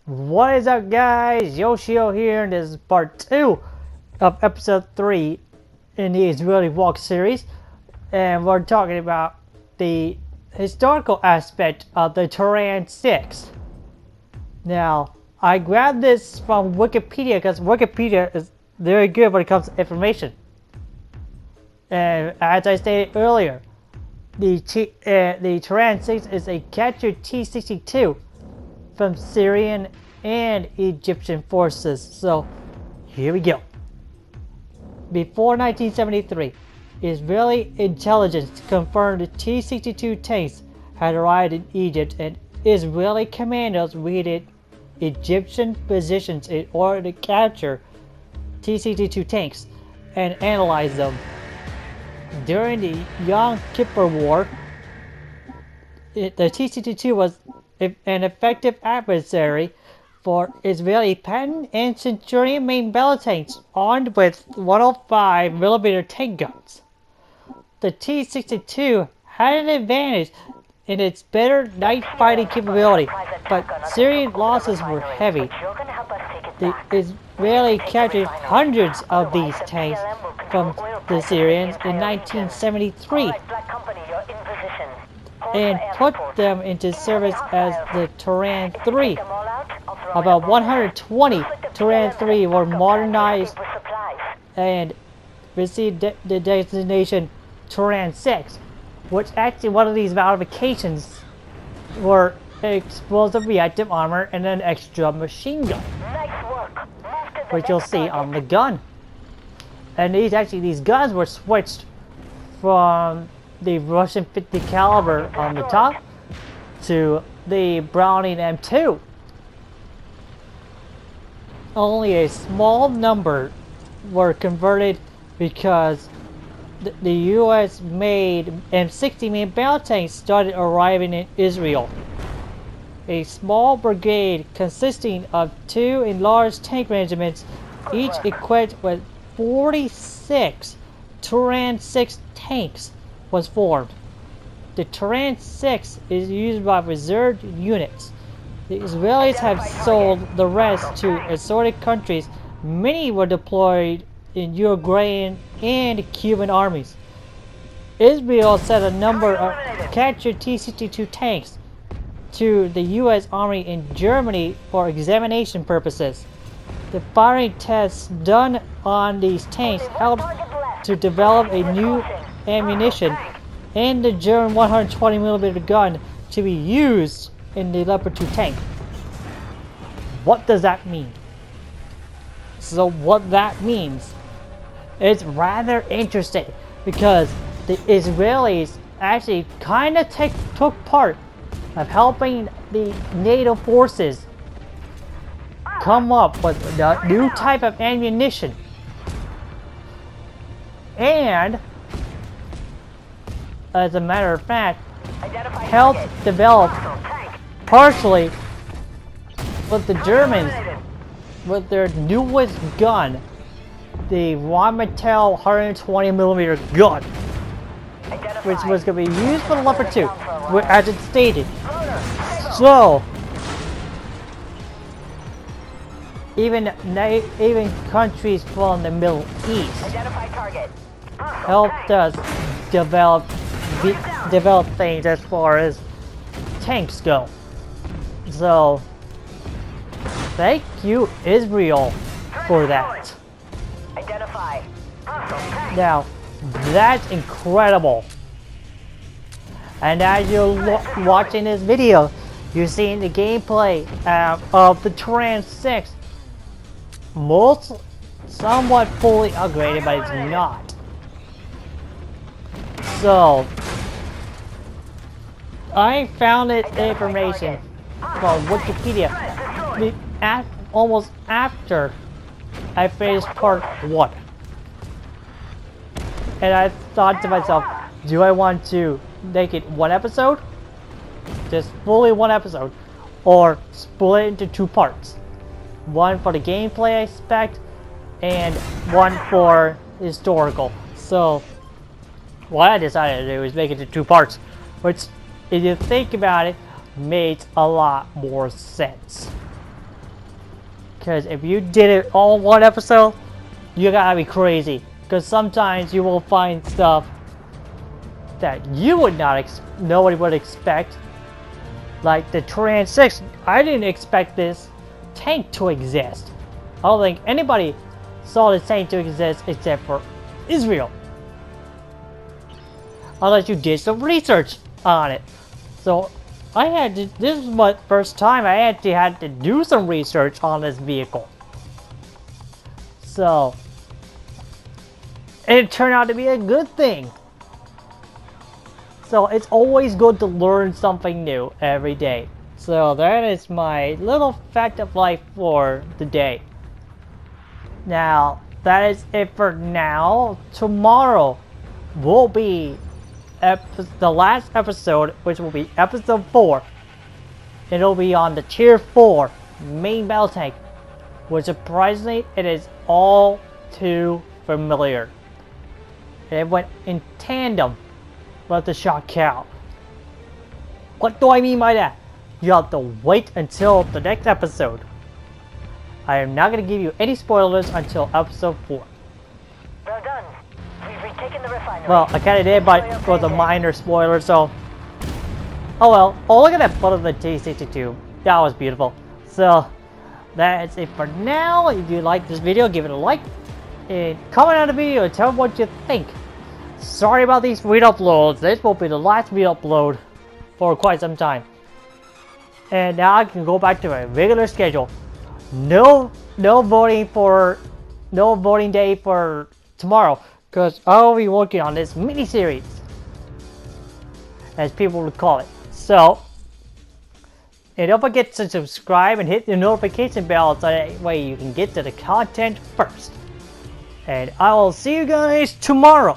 What is up, guys? Yoshio here, and this is part 2 of episode 3 in the Israeli Walk series. And we're talking about the historical aspect of the Tiran 6. Now, I grabbed this from Wikipedia because Wikipedia is very good when it comes to information. And as I stated earlier, the Tiran 6 is a captured T-62 from Syrian and Egyptian forces. So here we go. Before 1973, Israeli intelligence confirmed the T-62 tanks had arrived in Egypt, and Israeli commandos raided Egyptian positions in order to capture T-62 tanks and analyze them. During the Yom Kippur War, the T-62 was an effective adversary for Israeli Patton and Centurion main battle tanks armed with 105mm tank guns. The T-62 had an advantage in its better night fighting capability, but Syrian losses were heavy. The Israeli captured hundreds of these tanks from the Syrians in 1973 and put them into service as the Tiran 3. About 120 Tiran 3 were modernized and received the designation Tiran 6, which actually one of these modifications were explosive reactive armor and an extra machine gun, which you'll see on the gun. And these guns were switched from the Russian 50 caliber on the top to the Browning M2. Only a small number were converted because the US made M60 main battle tanks started arriving in Israel. A small brigade consisting of 2 enlarged tank regiments, each equipped with 46 Tiran 6 tanks, was formed. The Tiran 6 is used by reserve units. The Israelis have sold the rest to assorted countries. Many were deployed in Uruguayan and Cuban armies. Israel sent a number of captured T-62 tanks to the US Army in Germany for examination purposes. The firing tests done on these tanks helped to develop a new ammunition and the German 120mm gun to be used in the Leopard 2 tank. What does that mean? So what that means is rather interesting, because the Israelis actually kind of took part of helping the NATO forces come up with a new type of ammunition, and as a matter of fact helped develop partially with the Germans with their newest gun, the Rheinmetall 120mm gun, which was going to be used for the Leopard 2, as it stated. So even countries from the Middle East helped us develop things as far as tanks go. So thank you, Israel, for that. Now that's incredible. And as you're watching this video, you're seeing the gameplay of the Tiran 6. Somewhat fully upgraded, but it's not. So I found this information from Wikipedia almost after I finished part 1. And I thought to myself, do I want to make it one episode? Just fully one episode, or split it into 2 parts. One for the gameplay aspect and one for historical. So what I decided to do is make it into 2 parts, which, if you think about it, makes a lot more sense. Because if you did it all in one episode, you gotta be crazy. Because sometimes you will find stuff that you would not, nobody would expect. Like the Tiran 6, I didn't expect this tank to exist. I don't think anybody saw this tank to exist except for Israel. Unless you did some research on it. So I had to, this is my first time I actually had to do some research on this vehicle. So, and it turned out to be a good thing. So it's always good to learn something new every day. So that is my little fact of life for the day. Now, that is it for now. Tomorrow will be the last episode, which will be episode 4. It'll be on the Tier 4 main battle tank, which surprisingly it is all too familiar. It went in tandem with the shock cow. What do I mean by that? You have to wait until the next episode. I am not going to give you any spoilers until episode 4. Well done. We've retaken the refinery. Well, I kind of did, but for the minor spoiler, so... Oh well. Oh, look at that butt of the T-62. That was beautiful. So, that's it for now. If you like this video, give it a like. And comment on the video and tell me what you think. Sorry about these re-uploads. This will be the last re-upload for quite some time. And now I can go back to my regular schedule. No voting day for tomorrow, because I'll be working on this mini-series, as people would call it. So, and don't forget to subscribe and hit the notification bell so that way you can get to the content first. And I will see you guys tomorrow.